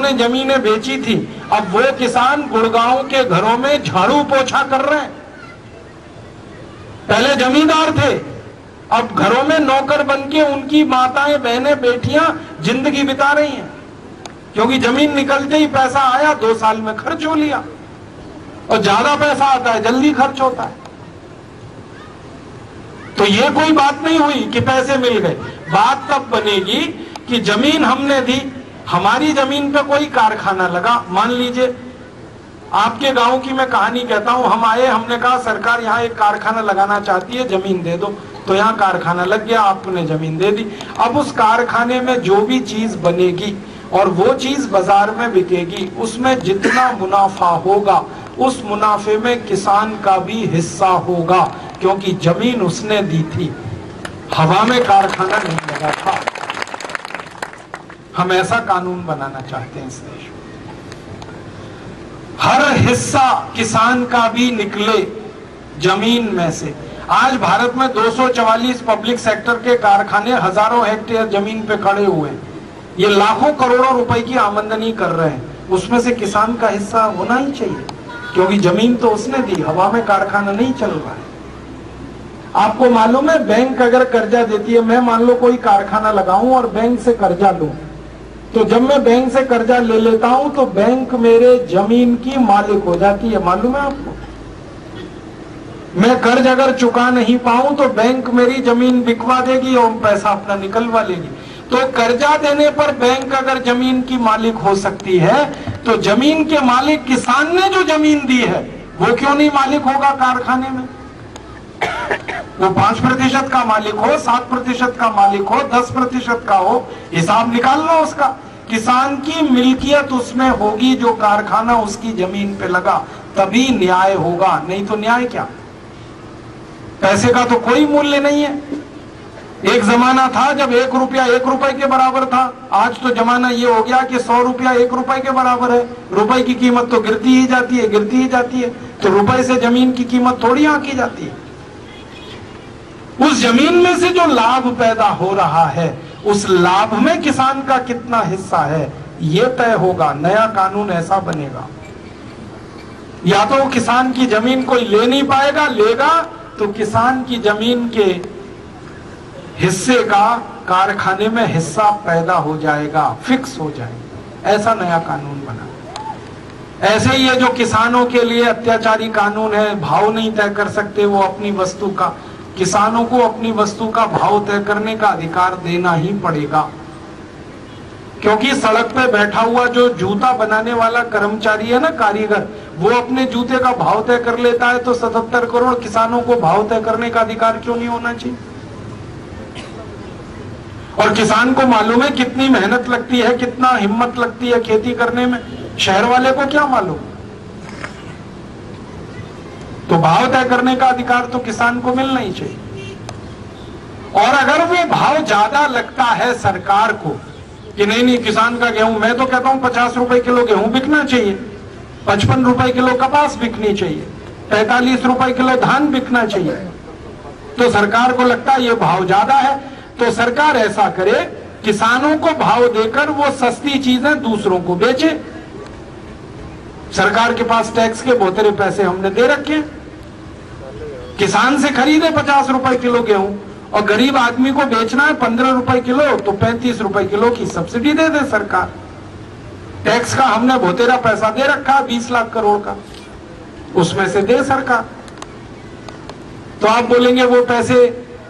जिन्होंने जमीनें बेची थी, अब वो किसान गुड़गांव के घरों में झाड़ू पोछा कर रहे हैं। पहले जमींदार थे, अब घरों में नौकर बनके उनकी माताएं, बहनें, बेटियां जिंदगी बिता रही हैं, क्योंकि जमीन निकलते ही पैसा आया, 2 साल में खर्च हो लिया। और ज्यादा पैसा आता है, जल्दी खर्च होता है। तो ये कोई बात नहीं हुई कि पैसे मिल गए। बात तब बनेगी कि जमीन हमने दी, हमारी जमीन पे कोई कारखाना लगा। मान लीजिए आपके गांव की मैं कहानी कहता हूं, हम आए, हमने कहा सरकार यहाँ एक कारखाना लगाना चाहती है, जमीन दे दो। तो यहाँ कारखाना लग गया, आपने जमीन दे दी। अब उस कारखाने में जो भी चीज बनेगी और वो चीज बाजार में बिकेगी, उसमें जितना मुनाफा होगा उस मुनाफे में किसान का भी हिस्सा होगा, क्योंकि जमीन उसने दी थी, हवा में कारखाना नहीं लगा था। हम ऐसा कानून बनाना चाहते हैं इस देश में, हर हिस्सा किसान का भी निकले जमीन में से। आज भारत में 244 पब्लिक सेक्टर के कारखाने हजारों हेक्टेयर जमीन पे खड़े हुए हैं, ये लाखों करोड़ों रुपए की आमदनी कर रहे हैं, उसमें से किसान का हिस्सा होना ही चाहिए, क्योंकि जमीन तो उसने दी, हवा में कारखाना नहीं चल रहा है। आपको मालूम है, बैंक अगर कर्जा देती है, मैं मान लो कोई कारखाना लगाऊं और बैंक से कर्जा लूं, तो जब मैं बैंक से कर्जा ले लेता हूं तो बैंक मेरे जमीन की मालिक हो जाती है, मालूम है आपको। मैं कर्ज अगर चुका नहीं पाऊं तो बैंक मेरी जमीन बिकवा देगी और पैसा अपना निकलवा लेगी। तो कर्जा देने पर बैंक अगर जमीन की मालिक हो सकती है, तो जमीन के मालिक किसान ने जो जमीन दी है वो क्यों नहीं मालिक होगा कारखाने में? वो 5% का मालिक हो, 7% का मालिक हो, 10% का हो, हिसाब निकाल लो उसका। किसान की मिल्कियत उसमें होगी, जो कारखाना उसकी जमीन पे लगा, तभी न्याय होगा, नहीं तो न्याय क्या? पैसे का तो कोई मूल्य नहीं है। एक जमाना था जब 1 रुपया 1 रुपए के बराबर था, आज तो जमाना ये हो गया कि 100 रुपया 1 रुपए के बराबर है। रुपए की कीमत तो गिरती ही जाती है, गिरती ही जाती है। तो रुपए से जमीन की कीमत थोड़ी आंकी जाती है। उस जमीन में से जो लाभ पैदा हो रहा है, उस लाभ में किसान का कितना हिस्सा है, यह तय होगा। नया कानून ऐसा बनेगा, या तो किसान की जमीन कोई ले नहीं पाएगा, लेगा तो किसान की जमीन के हिस्से का कारखाने में हिस्सा पैदा हो जाएगा, फिक्स हो जाएगा। ऐसा नया कानून बना। ऐसे ही ये जो किसानों के लिए अत्याचारी कानून है, भाव नहीं तय कर सकते वो अपनी वस्तु का, किसानों को अपनी वस्तु का भाव तय करने का अधिकार देना ही पड़ेगा। क्योंकि सड़क पे बैठा हुआ जो जूता बनाने वाला कर्मचारी है ना, कारीगर, वो अपने जूते का भाव तय कर लेता है, तो 77 करोड़ किसानों को भाव तय करने का अधिकार क्यों नहीं होना चाहिए? और किसान को मालूम है कितनी मेहनत लगती है, कितना हिम्मत लगती है खेती करने में, शहर वाले को क्या मालूम? तो भाव तय करने का अधिकार तो किसान को मिलना ही चाहिए। और अगर वो भाव ज्यादा लगता है सरकार को कि नहीं नहीं किसान का गेहूं, मैं तो कहता हूं 50 रुपए किलो गेहूं बिकना चाहिए, 55 रुपए किलो कपास बिकनी चाहिए, 45 रुपए किलो धान बिकना चाहिए, तो सरकार को लगता है ये भाव ज्यादा है, तो सरकार ऐसा करे, किसानों को भाव देकर वो सस्ती चीजें दूसरों को बेचे। सरकार के पास टैक्स के बहुत सारे पैसे हमने दे रखे, किसान से खरीदे 50 रुपए किलो गेहूं, और गरीब आदमी को बेचना है 15 रुपए किलो, तो 35 रुपए किलो की सब्सिडी दे दे सरकार। टैक्स का हमने बहुतेरा पैसा दे रखा, 20 लाख करोड़ का, उसमें से दे सरकार। तो आप बोलेंगे वो पैसे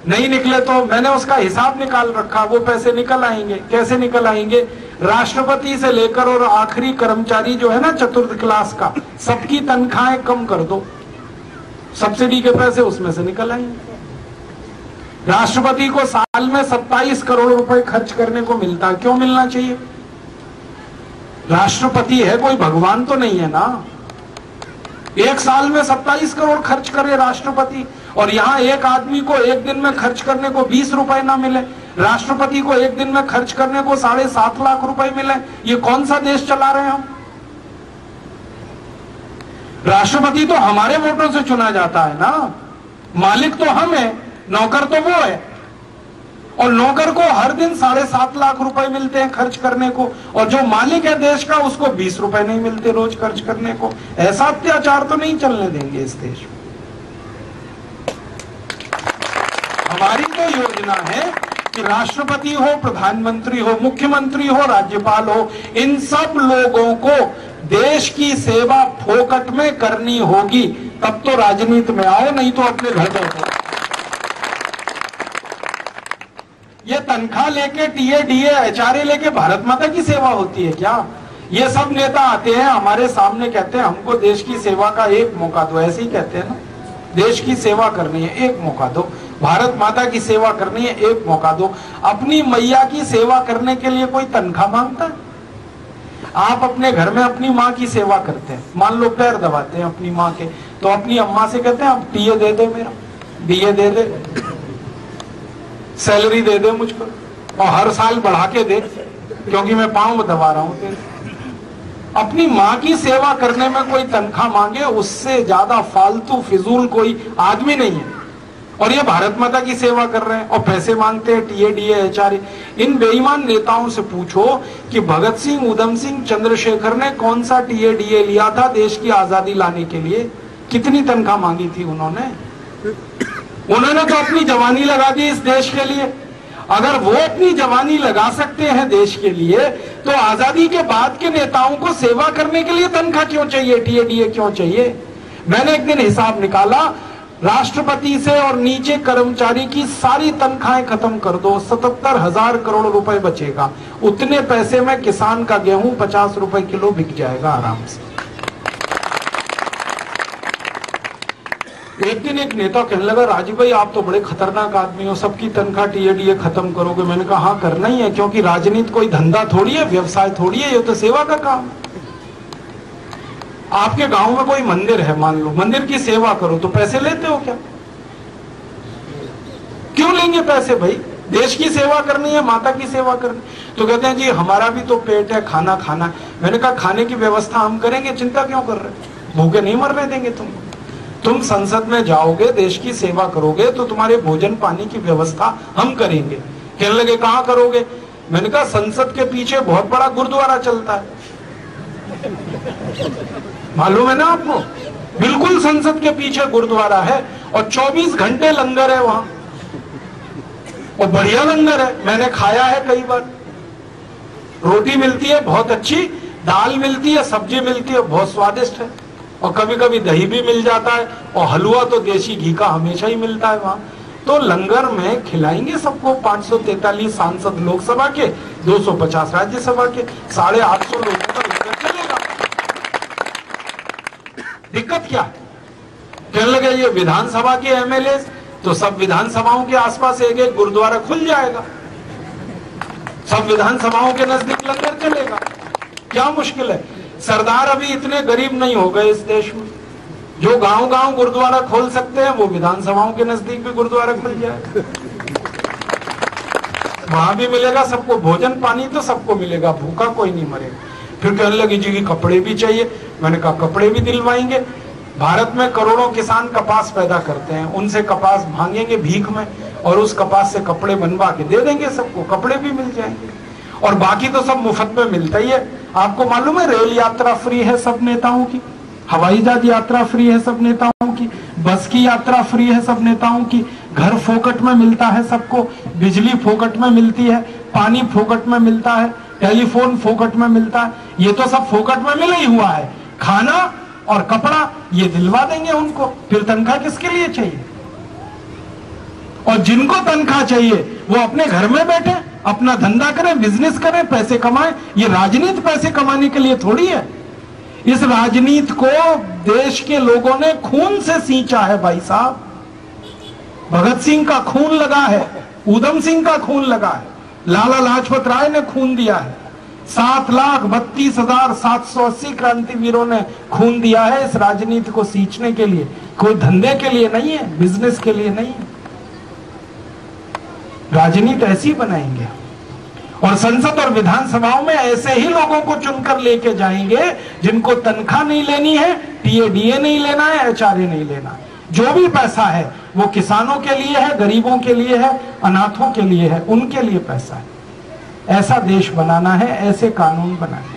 नहीं निकले, तो मैंने उसका हिसाब निकाल रखा, वो पैसे निकल आएंगे। कैसे निकल आएंगे? राष्ट्रपति से लेकर और आखिरी कर्मचारी जो है ना चतुर्थ क्लास का, सबकी तनख्वाहें कम कर दो, सब्सिडी के पैसे उसमें से निकल आएंगे। राष्ट्रपति को साल में 27 करोड़ रुपए खर्च करने को मिलता है, क्यों मिलना चाहिए? राष्ट्रपति है, कोई भगवान तो नहीं है ना। एक साल में 27 करोड़ खर्च करे राष्ट्रपति, और यहाँ एक आदमी को एक दिन में खर्च करने को 20 रुपए ना मिले, राष्ट्रपति को एक दिन में खर्च करने को 7.5 लाख रुपए मिले। ये कौन सा देश चला रहे हैं हम? राष्ट्रपति तो हमारे वोटों से चुना जाता है ना, मालिक तो हम है, नौकर तो वो है। और नौकर को हर दिन 7.5 लाख रुपए मिलते हैं खर्च करने को, और जो मालिक है देश का उसको 20 रुपए नहीं मिलते रोज खर्च करने को। ऐसा अत्याचार तो नहीं चलने देंगे इस देश में। हमारी तो योजना है कि राष्ट्रपति हो, प्रधानमंत्री हो, मुख्यमंत्री हो, राज्यपाल हो, इन सब लोगों को देश की सेवा फोकट में करनी होगी, तब तो राजनीति में आओ, नहीं तो अपने घर बैठो। ये तनख्वाह लेके, टीए डीए एचआरए लेके भारत माता की सेवा होती है क्या? ये सब नेता आते हैं हमारे सामने, कहते हैं हमको देश की सेवा का एक मौका दो, ऐसे ही कहते हैं ना, देश की सेवा करनी है एक मौका दो, भारत माता की सेवा करनी है एक मौका दो। अपनी मैया की सेवा करने के लिए कोई तनख्वाह मांगता है? आप अपने घर में अपनी माँ की सेवा करते हैं, मान लो पैर दबाते हैं अपनी माँ के, तो अपनी अम्मा से कहते हैं अब टीए दे दे, मेरा डीए दे दे, सैलरी दे दे मुझको, और हर साल बढ़ा के दे, क्योंकि मैं पांव दबा रहा हूं तेरे। अपनी माँ की सेवा करने में कोई तनख्वाह मांगे, उससे ज्यादा फालतू फिजूल कोई आदमी नहीं है। और ये भारत माता की सेवा कर रहे हैं और पैसे मांगते हैं टीए डीए एचआरए। इन बेईमान नेताओं से पूछो कि भगत सिंह, उधम सिंह, चंद्रशेखर ने कौन सा टीए डीए लिया था देश की आजादी लाने के लिए? कितनी तनख्वाह मांगी थी उन्होंने? उन्होंने तो अपनी जवानी लगा दी इस देश के लिए। अगर वो अपनी जवानी लगा सकते हैं देश के लिए, तो आजादी के बाद के नेताओं को सेवा करने के लिए तनख्वाह क्यों चाहिए, टीए डीए क्यों चाहिए? मैंने एक दिन हिसाब निकाला, राष्ट्रपति से और नीचे कर्मचारी की सारी तनख्वाहें खत्म कर दो, 77,000 करोड़ रुपए बचेगा। उतने पैसे में किसान का गेहूं 50 रुपए किलो बिक जाएगा आराम से। एक दिन एक नेता कहने लगा, राजीव भाई आप तो बड़े खतरनाक आदमी हो, सबकी तनख्वाह टीए डीए खत्म करोगे? मैंने कहा हाँ करना ही है, क्योंकि राजनीति कोई धंधा थोड़ी है, व्यवसाय थोड़ी है, ये तो सेवा का काम है। आपके गांव में कोई मंदिर है, मान लो, मंदिर की सेवा करो तो पैसे लेते हो क्या? क्यों लेंगे पैसे भाई? देश की सेवा करनी है, माता की सेवा करनी। तो कहते हैं जी हमारा भी तो पेट है, खाना खाना। मैंने कहा खाने की व्यवस्था हम करेंगे, चिंता क्यों कर रहे? भूखे नहीं मरने देंगे तुम संसद में जाओगे, देश की सेवा करोगे, तो तुम्हारे भोजन पानी की व्यवस्था हम करेंगे। कहने लगे कहाँ करोगे? मैंने कहा संसद के पीछे बहुत बड़ा गुरुद्वारा चलता है, मालूम है ना आपको? बिल्कुल संसद के पीछे गुरुद्वारा है और 24 घंटे लंगर है वहां, और बढ़िया लंगर है, मैंने खाया है कई बार। रोटी मिलती है बहुत अच्छी, दाल मिलती है, सब्जी मिलती है, बहुत स्वादिष्ट है, और कभी कभी दही भी मिल जाता है, और हलवा तो देशी घी का हमेशा ही मिलता है वहां। तो लंगर में खिलाएंगे सबको। 543 सांसद लोकसभा के, 250 राज्यसभा के, 850 लोगों का लंगर चलेगा। दिक्कत क्या है? कहने लगे ये विधानसभा के एमएलए, तो सब विधानसभाओं के आसपास एक एक गुरुद्वारा खुल जाएगा, सब विधानसभाओं के नजदीक लंगर चलेगा। क्या मुश्किल है? सरदार अभी इतने गरीब नहीं हो गए इस देश में, जो गांव गांव गुरुद्वारा खोल सकते हैं, वो विधानसभाओं के नजदीक भी गुरुद्वारा खुल जाएगा। वहां भी मिलेगा सबको भोजन पानी, तो सबको मिलेगा, भूखा कोई नहीं मरेगा। फिर कहने लगी जी कपड़े भी चाहिए। मैंने कहा कपड़े भी दिलवाएंगे। भारत में करोड़ों किसान कपास पैदा करते हैं, उनसे कपास मांगेंगे भीख में, और उस कपास से कपड़े बनवा के दे देंगे सबको, कपड़े भी मिल जाएंगे। और बाकी तो सब मुफ्त में मिलता ही है। आपको मालूम है रेल यात्रा फ्री है सब नेताओं की, हवाई जहाज यात्रा फ्री है सब नेताओं की, बस की यात्रा फ्री है सब नेताओं की, घर फोकट में मिलता है सबको, बिजली फोकट में मिलती है, पानी फोकट में मिलता है, टेलीफोन फोकट में मिलता है। ये तो सब फोकट में मिला ही हुआ है। खाना और कपड़ा ये दिलवा देंगे उनको, फिर तनख्वाह किसके लिए चाहिए? और जिनको तनख्वाह चाहिए वो अपने घर में बैठे, अपना धंधा करें, बिजनेस करें, पैसे कमाएं। ये राजनीति पैसे कमाने के लिए थोड़ी है। इस राजनीति को देश के लोगों ने खून से सींचा है भाई साहब। भगत सिंह का खून लगा है, उधम सिंह का खून लगा है, लाला लाजपत राय ने खून दिया है, 7,32,780 क्रांतिवीरों ने खून दिया है इस राजनीति को सींचने के लिए। कोई धंधे के लिए नहीं है, बिजनेस के लिए नहीं है। राजनीति ऐसी बनाएंगे, और संसद और विधानसभाओं में ऐसे ही लोगों को चुनकर लेके जाएंगे जिनको तनख्वाह नहीं लेनी है, टीए डीए नहीं लेना है, एचआरए नहीं लेना। जो भी पैसा है वो किसानों के लिए है, गरीबों के लिए है, अनाथों के लिए है, उनके लिए पैसा है। ऐसा देश बनाना है, ऐसे कानून बनाए।